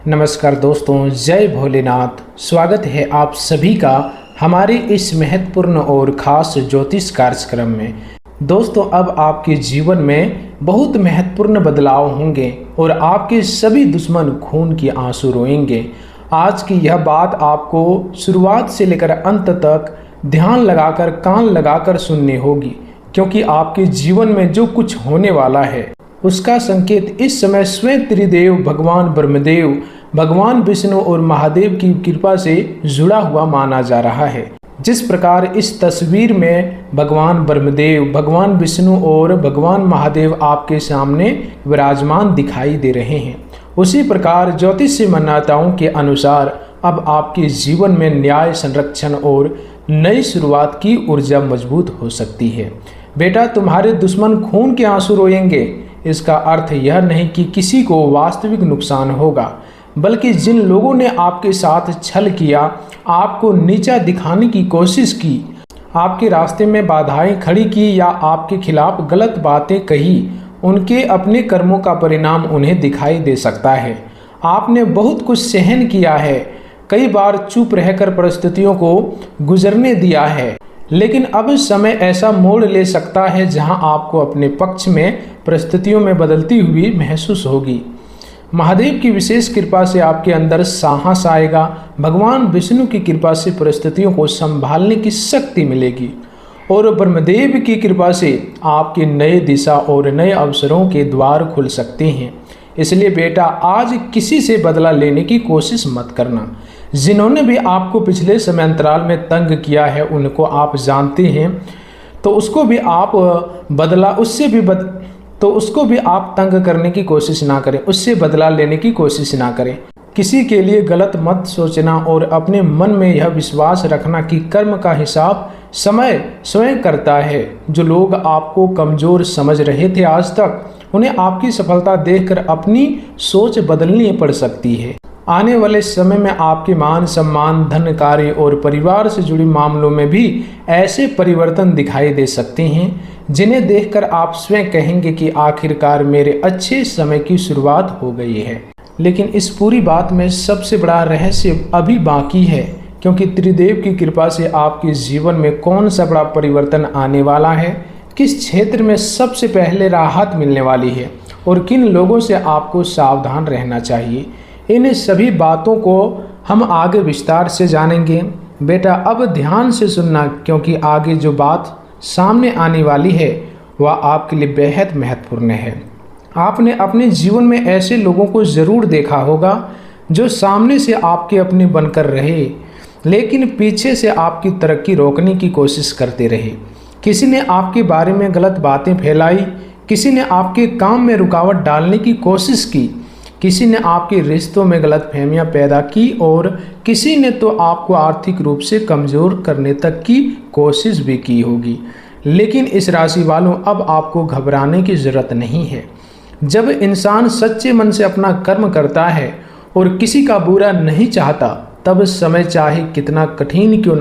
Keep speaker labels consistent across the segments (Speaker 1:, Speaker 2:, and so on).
Speaker 1: नमस्कार दोस्तों, जय भोलेनाथ। स्वागत है आप सभी का हमारे इस महत्वपूर्ण और खास ज्योतिष कार्यक्रम में। दोस्तों, अब आपके जीवन में बहुत महत्वपूर्ण बदलाव होंगे और आपके सभी दुश्मन खून की आंसू रोएंगे। आज की यह बात आपको शुरुआत से लेकर अंत तक ध्यान लगाकर, कान लगाकर सुननी होगी, क्योंकि आपके जीवन में जो कुछ होने वाला है उसका संकेत इस समय स्वयं त्रिदेव भगवान ब्रह्मदेव, भगवान विष्णु और महादेव की कृपा से जुड़ा हुआ माना जा रहा है। जिस प्रकार इस तस्वीर में भगवान ब्रह्मदेव, भगवान विष्णु और भगवान महादेव आपके सामने विराजमान दिखाई दे रहे हैं, उसी प्रकार ज्योतिषीय मान्यताओं के अनुसार अब आपके जीवन में न्याय, संरक्षण और नई शुरुआत की ऊर्जा मजबूत हो सकती है। बेटा, तुम्हारे दुश्मन खून के आंसू रोएंगे। इसका अर्थ यह नहीं कि किसी को वास्तविक नुकसान होगा, बल्कि जिन लोगों ने आपके साथ छल किया, आपको नीचा दिखाने की कोशिश की, आपके रास्ते में बाधाएं खड़ी की या आपके खिलाफ गलत बातें कही, उनके अपने कर्मों का परिणाम उन्हें दिखाई दे सकता है। आपने बहुत कुछ सहन किया है, कई बार चुप रहकर परिस्थितियों को गुजरने दिया है, लेकिन अब समय ऐसा मोड़ ले सकता है जहां आपको अपने पक्ष में परिस्थितियों में बदलती हुई महसूस होगी। महादेव की विशेष कृपा से आपके अंदर साहस आएगा। भगवान विष्णु की कृपा से परिस्थितियों को संभालने की शक्ति मिलेगी और ब्रह्मदेव की कृपा से आपके नए दिशा और नए अवसरों के द्वार खुल सकते हैं। इसलिए बेटा, आज किसी से बदला लेने की कोशिश मत करना। जिन्होंने भी आपको पिछले समय अंतराल में तंग किया है, उनको आप जानते हैं, तो उसको भी आप तंग करने की कोशिश ना करें, उससे बदला लेने की कोशिश ना करें। किसी के लिए गलत मत सोचना और अपने मन में यह विश्वास रखना कि कर्म का हिसाब समय स्वयं करता है। जो लोग आपको कमज़ोर समझ रहे थे आज तक, उन्हें आपकी सफलता देखकर अपनी सोच बदलनी पड़ सकती है। आने वाले समय में आपके मान सम्मान, धन, कार्य और परिवार से जुड़े मामलों में भी ऐसे परिवर्तन दिखाई दे सकते हैं जिन्हें देखकर आप स्वयं कहेंगे कि आखिरकार मेरे अच्छे समय की शुरुआत हो गई है। लेकिन इस पूरी बात में सबसे बड़ा रहस्य अभी बाकी है, क्योंकि त्रिदेव की कृपा से आपके जीवन में कौन सा बड़ा परिवर्तन आने वाला है, किस क्षेत्र में सबसे पहले राहत मिलने वाली है और किन लोगों से आपको सावधान रहना चाहिए। इन सभी बातों को हम आगे विस्तार से जानेंगे। बेटा, अब ध्यान से सुनना, क्योंकि आगे जो बात सामने आने वाली है वह आपके लिए बेहद महत्वपूर्ण है। आपने अपने जीवन में ऐसे लोगों को ज़रूर देखा होगा जो सामने से आपके अपने बनकर रहे, लेकिन पीछे से आपकी तरक्की रोकने की कोशिश करते रहे। किसी ने आपके बारे में गलत बातें फैलाई, किसी ने आपके काम में रुकावट डालने की कोशिश की, किसी ने आपके रिश्तों में गलतफहमियां पैदा की और किसी ने तो आपको आर्थिक रूप से कमज़ोर करने तक की कोशिश भी की होगी। लेकिन इस राशि वालों, अब आपको घबराने की ज़रूरत नहीं है। जब इंसान सच्चे मन से अपना कर्म करता है और किसी का बुरा नहीं चाहता, तब समय चाहे कितना कठिन क्यों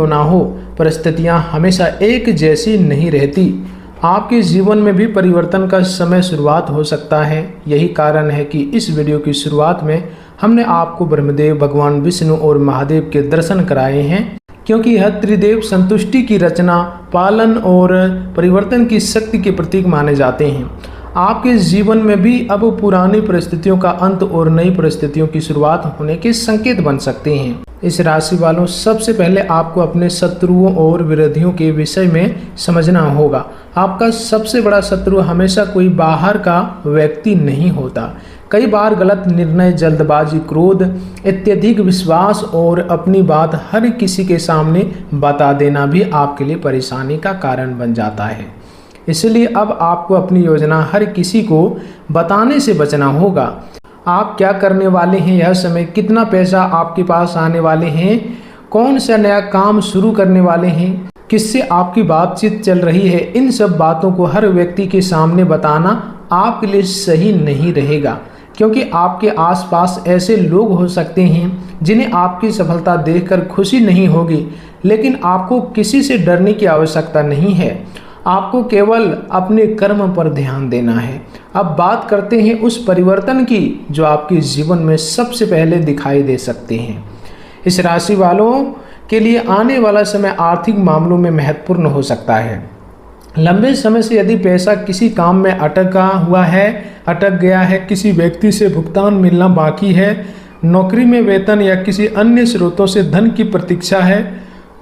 Speaker 1: ना हो, परिस्थितियाँ हमेशा एक जैसी नहीं रहती। आपके जीवन में भी परिवर्तन का समय शुरुआत हो सकता है। यही कारण है कि इस वीडियो की शुरुआत में हमने आपको ब्रह्मदेव, भगवान विष्णु और महादेव के दर्शन कराए हैं, क्योंकि यह त्रिदेव संतुष्टि की रचना, पालन और परिवर्तन की शक्ति के प्रतीक माने जाते हैं। आपके जीवन में भी अब पुरानी परिस्थितियों का अंत और नई परिस्थितियों की शुरुआत होने के संकेत बन सकते हैं। इस राशि वालों, सबसे पहले आपको अपने शत्रुओं और विरोधियों के विषय में समझना होगा। आपका सबसे बड़ा शत्रु हमेशा कोई बाहर का व्यक्ति नहीं होता। कई बार गलत निर्णय, जल्दबाजी, क्रोध, अत्यधिक विश्वास और अपनी बात हर किसी के सामने बता देना भी आपके लिए परेशानी का कारण बन जाता है। इसलिए अब आपको अपनी योजना हर किसी को बताने से बचना होगा। आप क्या करने वाले हैं, यह समय, कितना पैसा आपके पास आने वाले हैं, कौन सा नया काम शुरू करने वाले हैं, किससे आपकी बातचीत चल रही है, इन सब बातों को हर व्यक्ति के सामने बताना आपके लिए सही नहीं रहेगा, क्योंकि आपके आसपास ऐसे लोग हो सकते हैं जिन्हें आपकी सफलता देखकर खुशी नहीं होगी। लेकिन आपको किसी से डरने की आवश्यकता नहीं है। आपको केवल अपने कर्म पर ध्यान देना है। अब बात करते हैं उस परिवर्तन की जो आपके जीवन में सबसे पहले दिखाई दे सकते हैं। इस राशि वालों के लिए आने वाला समय आर्थिक मामलों में महत्वपूर्ण हो सकता है। लंबे समय से यदि पैसा किसी काम में अटक गया है, किसी व्यक्ति से भुगतान मिलना बाकी है, नौकरी में वेतन या किसी अन्य स्रोतों से धन की प्रतीक्षा है,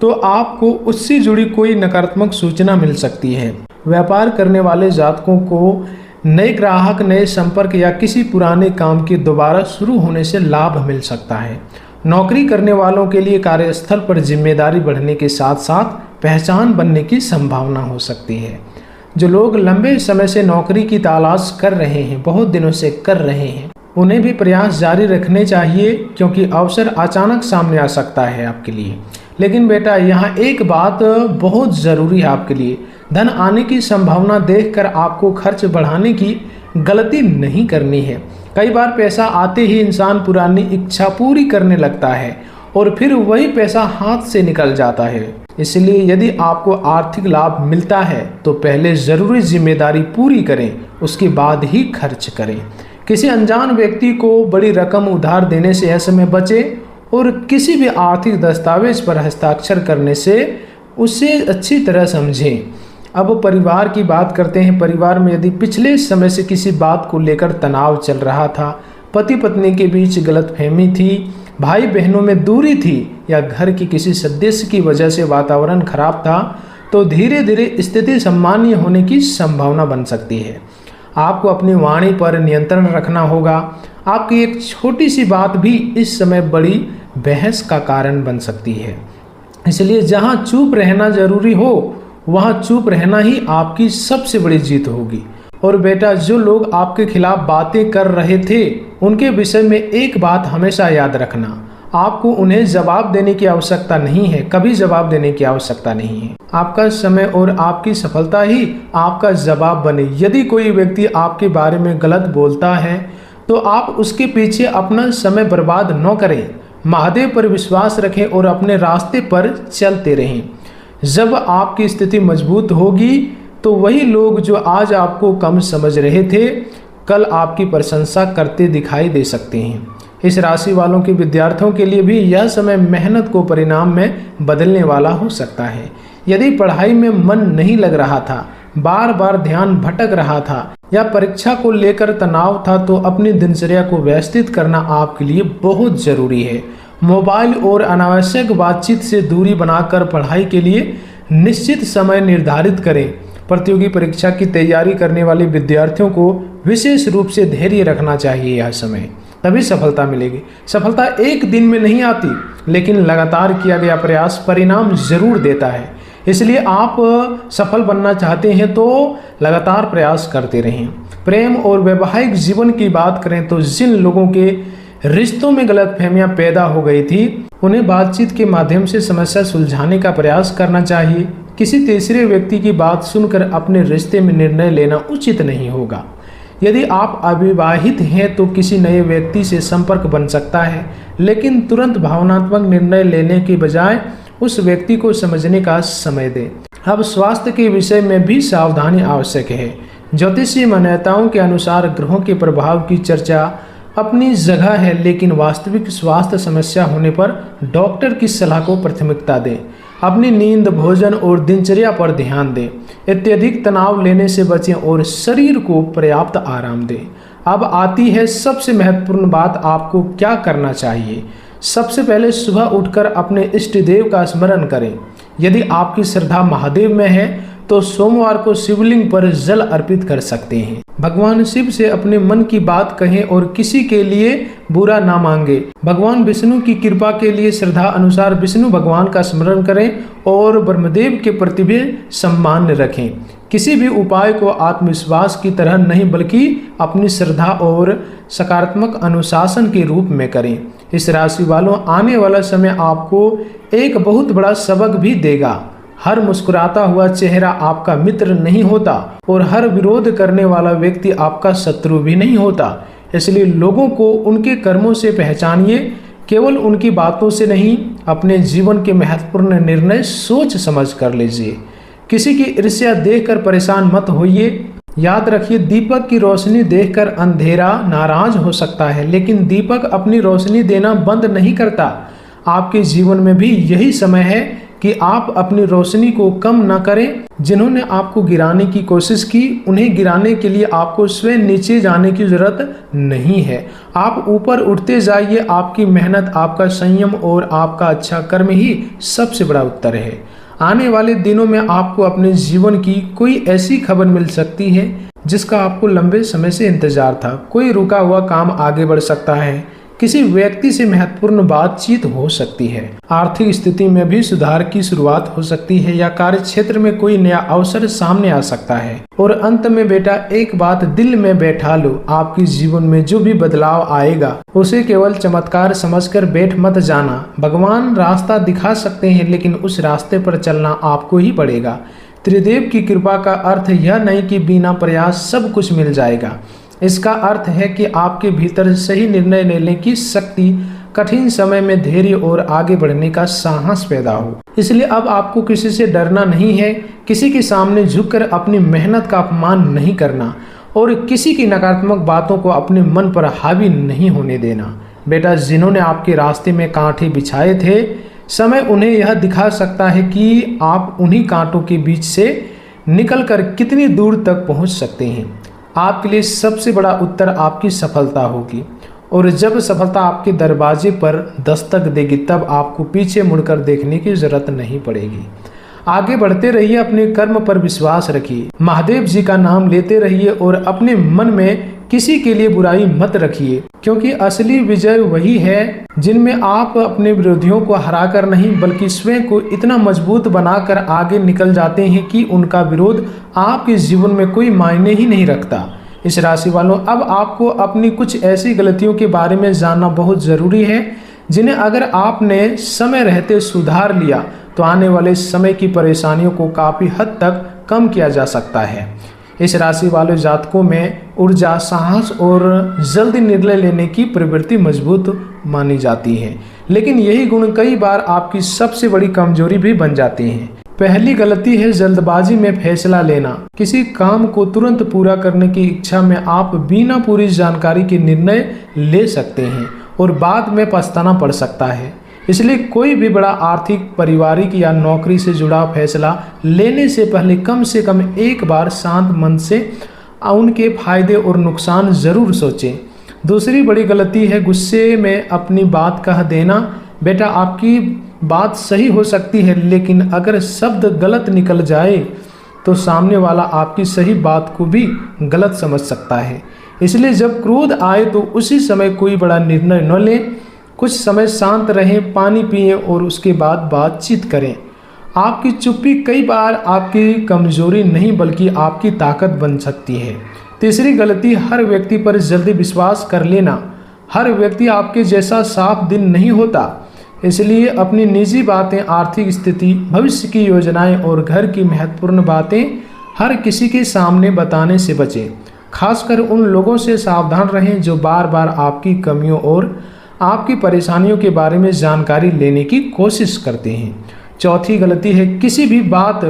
Speaker 1: तो आपको उससे जुड़ी कोई नकारात्मक सूचना मिल सकती है। व्यापार करने वाले जातकों को नए ग्राहक, नए संपर्क या किसी पुराने काम के दोबारा शुरू होने से लाभ मिल सकता है। नौकरी करने वालों के लिए कार्यस्थल पर जिम्मेदारी बढ़ने के साथ साथ पहचान बनने की संभावना हो सकती है। जो लोग लंबे समय से नौकरी की तलाश कर रहे हैं, बहुत दिनों से कर रहे हैं, उन्हें भी प्रयास जारी रखने चाहिए, क्योंकि अवसर अचानक सामने आ सकता है आपके लिए। लेकिन बेटा, यहाँ एक बात बहुत ज़रूरी है आपके लिए। धन आने की संभावना देखकर आपको खर्च बढ़ाने की गलती नहीं करनी है। कई बार पैसा आते ही इंसान पुरानी इच्छा पूरी करने लगता है और फिर वही पैसा हाथ से निकल जाता है। इसलिए यदि आपको आर्थिक लाभ मिलता है तो पहले ज़रूरी जिम्मेदारी पूरी करें, उसके बाद ही खर्च करें। किसी अनजान व्यक्ति को बड़ी रकम उधार देने से ऐसे में बचें और किसी भी आर्थिक दस्तावेज पर हस्ताक्षर करने से उसे अच्छी तरह समझें। अब परिवार की बात करते हैं। परिवार में यदि पिछले समय से किसी बात को लेकर तनाव चल रहा था, पति पत्नी के बीच गलतफहमी थी, भाई बहनों में दूरी थी या घर की किसी सदस्य की वजह से वातावरण खराब था, तो धीरे धीरे स्थिति सामान्य होने की संभावना बन सकती है। आपको अपनी वाणी पर नियंत्रण रखना होगा। आपकी एक छोटी सी बात भी इस समय बड़ी बहस का कारण बन सकती है। इसलिए जहां चुप रहना जरूरी हो वहां चुप रहना ही आपकी सबसे बड़ी जीत होगी। और बेटा, जो लोग आपके खिलाफ बातें कर रहे थे उनके विषय में एक बात हमेशा याद रखना, आपको उन्हें जवाब देने की आवश्यकता नहीं है, कभी जवाब देने की आवश्यकता नहीं है। आपका समय और आपकी सफलता ही आपका जवाब बने। यदि कोई व्यक्ति आपके बारे में गलत बोलता है तो आप उसके पीछे अपना समय बर्बाद न करें। महादेव पर विश्वास रखें और अपने रास्ते पर चलते रहें। जब आपकी स्थिति मजबूत होगी तो वही लोग जो आज आपको कम समझ रहे थे, कल आपकी प्रशंसा करते दिखाई दे सकते हैं। इस राशि वालों के विद्यार्थियों के लिए भी यह समय मेहनत को परिणाम में बदलने वाला हो सकता है। यदि पढ़ाई में मन नहीं लग रहा था, बार बार ध्यान भटक रहा था या परीक्षा को लेकर तनाव था, तो अपनी दिनचर्या को व्यवस्थित करना आपके लिए बहुत जरूरी है। मोबाइल और अनावश्यक बातचीत से दूरी बनाकर पढ़ाई के लिए निश्चित समय निर्धारित करें। प्रतियोगी परीक्षा की तैयारी करने वाले विद्यार्थियों को विशेष रूप से धैर्य रखना चाहिए। यह समय तभी सफलता मिलेगी। सफलता एक दिन में नहीं आती, लेकिन लगातार किया गया प्रयास परिणाम जरूर देता है। इसलिए आप सफल बनना चाहते हैं तो लगातार प्रयास करते रहें। प्रेम और वैवाहिक जीवन की बात करें तो जिन लोगों के रिश्तों में गलतफहमियां पैदा हो गई थी, उन्हें बातचीत के माध्यम से समस्या सुलझाने का प्रयास करना चाहिए। किसी तीसरे व्यक्ति की बात सुनकर अपने रिश्ते में निर्णय लेना उचित नहीं होगा। यदि आप अविवाहित हैं तो किसी नए व्यक्ति से संपर्क बन सकता है, लेकिन तुरंत भावनात्मक निर्णय लेने के बजाय उस व्यक्ति को समझने का समय दें। अब स्वास्थ्य के विषय में भी सावधानी आवश्यक है। ज्योतिषीय मान्यताओं के अनुसार ग्रहों के प्रभाव की चर्चा अपनी जगह है, लेकिन वास्तविक स्वास्थ्य समस्या होने पर डॉक्टर की सलाह को प्राथमिकता दें। अपनी नींद, भोजन और दिनचर्या पर ध्यान दें। अत्यधिक तनाव लेने से बचें और शरीर को पर्याप्त आराम दें। अब आती है सबसे महत्वपूर्ण बात, आपको क्या करना चाहिए। सबसे पहले सुबह उठकर अपने इष्ट देव का स्मरण करें। यदि आपकी श्रद्धा महादेव में है तो सोमवार को शिवलिंग पर जल अर्पित कर सकते हैं। भगवान शिव से अपने मन की बात कहें और किसी के लिए बुरा ना मांगे। भगवान विष्णु की कृपा के लिए श्रद्धा अनुसार विष्णु भगवान का स्मरण करें और ब्रह्मदेव के प्रति भी सम्मान रखें। किसी भी उपाय को आत्मविश्वास की तरह नहीं, बल्कि अपनी श्रद्धा और सकारात्मक अनुशासन के रूप में करें। इस राशि वालों, आने वाला समय आपको एक बहुत बड़ा सबक भी देगा। हर मुस्कुराता हुआ चेहरा आपका मित्र नहीं होता और हर विरोध करने वाला व्यक्ति आपका शत्रु भी नहीं होता। इसलिए लोगों को उनके कर्मों से पहचानिए, केवल उनकी बातों से नहीं। अपने जीवन के महत्वपूर्ण निर्णय सोच समझ कर लीजिए। किसी की ईर्ष्या देखकर परेशान मत होइए। याद रखिए, दीपक की रोशनी देखकर अंधेरा नाराज हो सकता है, लेकिन दीपक अपनी रोशनी देना बंद नहीं करता। आपके जीवन में भी यही समय है कि आप अपनी रोशनी को कम न करें। जिन्होंने आपको गिराने की कोशिश की, उन्हें गिराने के लिए आपको स्वयं नीचे जाने की जरूरत नहीं है। आप ऊपर उठते जाइए। आपकी मेहनत, आपका संयम और आपका अच्छा कर्म ही सबसे बड़ा उत्तर है। आने वाले दिनों में आपको अपने जीवन की कोई ऐसी खबर मिल सकती है जिसका आपको लंबे समय से इंतजार था। कोई रुका हुआ काम आगे बढ़ सकता है। किसी व्यक्ति से महत्वपूर्ण बातचीत हो सकती है। आर्थिक स्थिति में भी सुधार की शुरुआत हो सकती है या कार्य क्षेत्र में कोई नया अवसर सामने आ सकता है। और अंत में बेटा, एक बात दिल में बैठा लो, आपके जीवन में जो भी बदलाव आएगा उसे केवल चमत्कार समझकर बैठ मत जाना। भगवान रास्ता दिखा सकते हैं, लेकिन उस रास्ते पर चलना आपको ही पड़ेगा। त्रिदेव की कृपा का अर्थ यह नहीं कि बिना प्रयास सब कुछ मिल जाएगा। इसका अर्थ है कि आपके भीतर सही निर्णय लेने की शक्ति, कठिन समय में धैर्य और आगे बढ़ने का साहस पैदा हो। इसलिए अब आपको किसी से डरना नहीं है, किसी के सामने झुककर अपनी मेहनत का अपमान नहीं करना और किसी की नकारात्मक बातों को अपने मन पर हावी नहीं होने देना। बेटा, जिन्होंने आपके रास्ते में कांटे बिछाए थे, समय उन्हें यह दिखा सकता है कि आप उन्हीं कांटों के बीच से निकलकर कितनी दूर तक पहुंच सकते हैं। आपके लिए सबसे बड़ा उत्तर आपकी सफलता होगी, और जब सफलता आपके दरवाजे पर दस्तक देगी तब आपको पीछे मुड़कर देखने की जरूरत नहीं पड़ेगी। आगे बढ़ते रहिए, अपने कर्म पर विश्वास रखिए, महादेव जी का नाम लेते रहिए और अपने मन में किसी के लिए बुराई मत रखिए, क्योंकि असली विजय वही है जिनमें आप अपने विरोधियों को हराकर नहीं बल्कि स्वयं को इतना मजबूत बनाकर आगे निकल जाते हैं कि उनका विरोध आपके जीवन में कोई मायने ही नहीं रखता। इस राशि वालों, अब आपको अपनी कुछ ऐसी गलतियों के बारे में जानना बहुत ज़रूरी है जिन्हें अगर आपने समय रहते सुधार लिया तो आने वाले समय की परेशानियों को काफ़ी हद तक कम किया जा सकता है। इस राशि वाले जातकों में ऊर्जा, साहस और जल्दी निर्णय लेने की प्रवृत्ति मजबूत मानी जाती है, लेकिन यही गुण कई बार आपकी सबसे बड़ी कमजोरी भी बन जाती हैं। पहली गलती है जल्दबाजी में फैसला लेना। किसी काम को तुरंत पूरा करने की इच्छा में आप बिना पूरी जानकारी के निर्णय ले सकते हैं और बाद में पछताना पड़ सकता है। इसलिए कोई भी बड़ा आर्थिक, पारिवारिक या नौकरी से जुड़ा फैसला लेने से पहले कम से कम एक बार शांत मन से उनके फायदे और नुकसान जरूर सोचें। दूसरी बड़ी गलती है गुस्से में अपनी बात कह देना। बेटा, आपकी बात सही हो सकती है, लेकिन अगर शब्द गलत निकल जाए तो सामने वाला आपकी सही बात को भी गलत समझ सकता है। इसलिए जब क्रोध आए तो उसी समय कोई बड़ा निर्णय न लें। कुछ समय शांत रहें, पानी पिएं और उसके बाद बातचीत करें। आपकी चुप्पी कई बार आपकी कमजोरी नहीं बल्कि आपकी ताकत बन सकती है। तीसरी गलती, हर व्यक्ति पर जल्दी विश्वास कर लेना। हर व्यक्ति आपके जैसा साफ दिन नहीं होता, इसलिए अपनी निजी बातें, आर्थिक स्थिति, भविष्य की योजनाएं और घर की महत्वपूर्ण बातें हर किसी के सामने बताने से बचें। खासकर उन लोगों से सावधान रहें जो बार बार आपकी कमियों और आपकी परेशानियों के बारे में जानकारी लेने की कोशिश करते हैं। चौथी गलती है किसी भी बात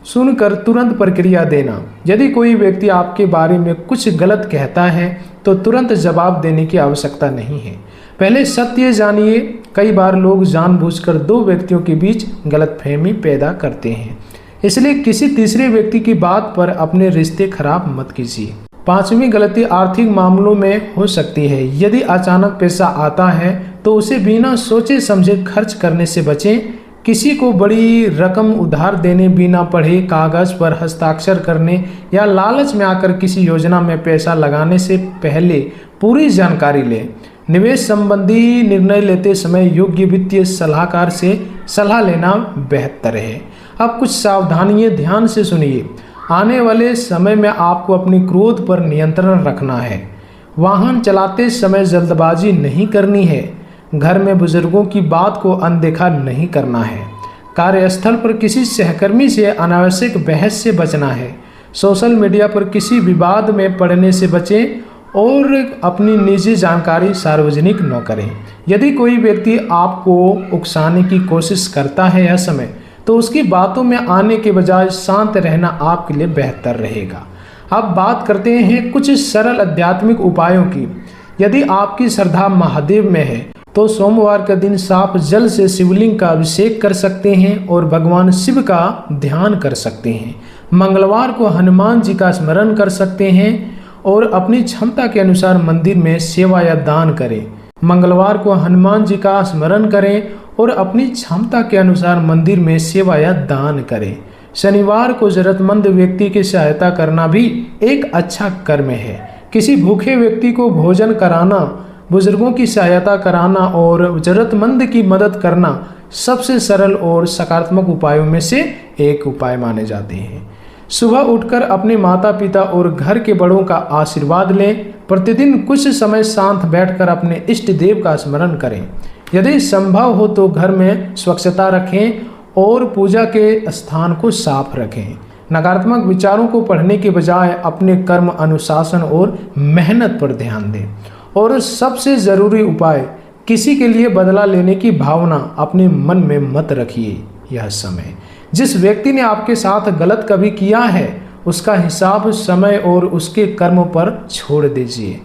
Speaker 1: सुनकर तुरंत प्रतिक्रिया देना। यदि कोई व्यक्ति आपके बारे में कुछ गलत कहता है तो तुरंत जवाब देने की आवश्यकता नहीं है। पहले सत्य जानिए। कई बार लोग जानबूझकर दो व्यक्तियों के बीच गलतफहमी पैदा करते हैं, इसलिए किसी तीसरे व्यक्ति की बात पर अपने रिश्ते खराब मत कीजिए। पांचवी गलती आर्थिक मामलों में हो सकती है। यदि अचानक पैसा आता है तो उसे बिना सोचे समझे खर्च करने से बचें। किसी को बड़ी रकम उधार देने, बिना पढ़े कागज पर हस्ताक्षर करने या लालच में आकर किसी योजना में पैसा लगाने से पहले पूरी जानकारी लें। निवेश संबंधी निर्णय लेते समय योग्य वित्तीय सलाहकार से सलाह लेना बेहतर है। अब कुछ सावधानियां ध्यान से सुनिए। आने वाले समय में आपको अपनी क्रोध पर नियंत्रण रखना है। वाहन चलाते समय जल्दबाजी नहीं करनी है। घर में बुजुर्गों की बात को अनदेखा नहीं करना है। कार्यस्थल पर किसी सहकर्मी से अनावश्यक बहस से बचना है। सोशल मीडिया पर किसी विवाद में पड़ने से बचें और अपनी निजी जानकारी सार्वजनिक न करें। यदि कोई व्यक्ति आपको उकसाने की कोशिश करता है यह समय, तो उसकी बातों में आने के बजाय शांत रहना आपके लिए बेहतर रहेगा। अब बात करते हैं कुछ सरल आध्यात्मिक उपायों की। यदि आपकी श्रद्धा महादेव में है तो सोमवार का दिन साफ जल से शिवलिंग का अभिषेक कर सकते हैं और भगवान शिव का ध्यान कर सकते हैं। मंगलवार को हनुमान जी का स्मरण कर सकते हैं और अपनी क्षमता के अनुसार मंदिर में सेवा या दान करें। मंगलवार को हनुमान जी का स्मरण करें और अपनी क्षमता के अनुसार मंदिर में सेवा या दान करें। शनिवार को जरूरतमंद व्यक्ति की सहायता करना भी एक अच्छा कर्म है। किसी भूखे व्यक्ति को भोजन कराना, बुजुर्गों की सहायता कराना और जरूरतमंद की मदद करना सबसे सरल और सकारात्मक उपायों में से एक उपाय माने जाते हैं। सुबह उठकर अपने माता पिता और घर के बड़ों का आशीर्वाद लें। प्रतिदिन कुछ समय शांत बैठकर अपने इष्ट देव का स्मरण करें। यदि संभव हो तो घर में स्वच्छता रखें और पूजा के स्थान को साफ रखें। नकारात्मक विचारों को पढ़ने के बजाय अपने कर्म, अनुशासन और मेहनत पर ध्यान दें। और सबसे ज़रूरी उपाय, किसी के लिए बदला लेने की भावना अपने मन में मत रखिए। यह समय जिस व्यक्ति ने आपके साथ गलत कभी किया है उसका हिसाब समय और उसके कर्मों पर छोड़ दीजिए।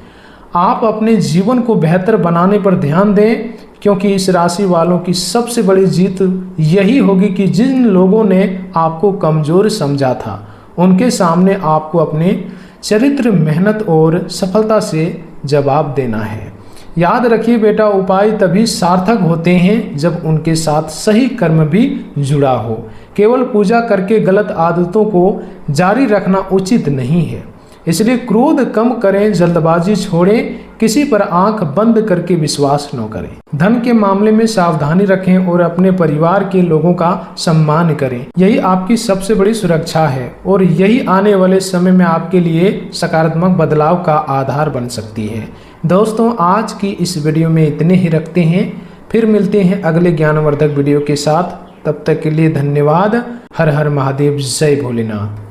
Speaker 1: आप अपने जीवन को बेहतर बनाने पर ध्यान दें, क्योंकि इस राशि वालों की सबसे बड़ी जीत यही होगी कि जिन लोगों ने आपको कमज़ोर समझा था उनके सामने आपको अपने चरित्र, मेहनत और सफलता से जवाब देना है। याद रखिए बेटा, उपाय तभी सार्थक होते हैं जब उनके साथ सही कर्म भी जुड़ा हो। केवल पूजा करके गलत आदतों को जारी रखना उचित नहीं है। इसलिए क्रोध कम करें, जल्दबाजी छोड़ें, किसी पर आंख बंद करके विश्वास न करें। धन के मामले में सावधानी रखें और अपने परिवार के लोगों का सम्मान करें। यही आपकी सबसे बड़ी सुरक्षा है और यही आने वाले समय में आपके लिए सकारात्मक बदलाव का आधार बन सकती है। दोस्तों, आज की इस वीडियो में इतने ही रखते हैं। फिर मिलते हैं अगले ज्ञानवर्धक वीडियो के साथ। तब तक के लिए धन्यवाद। हर हर महादेव, जय भोलेनाथ।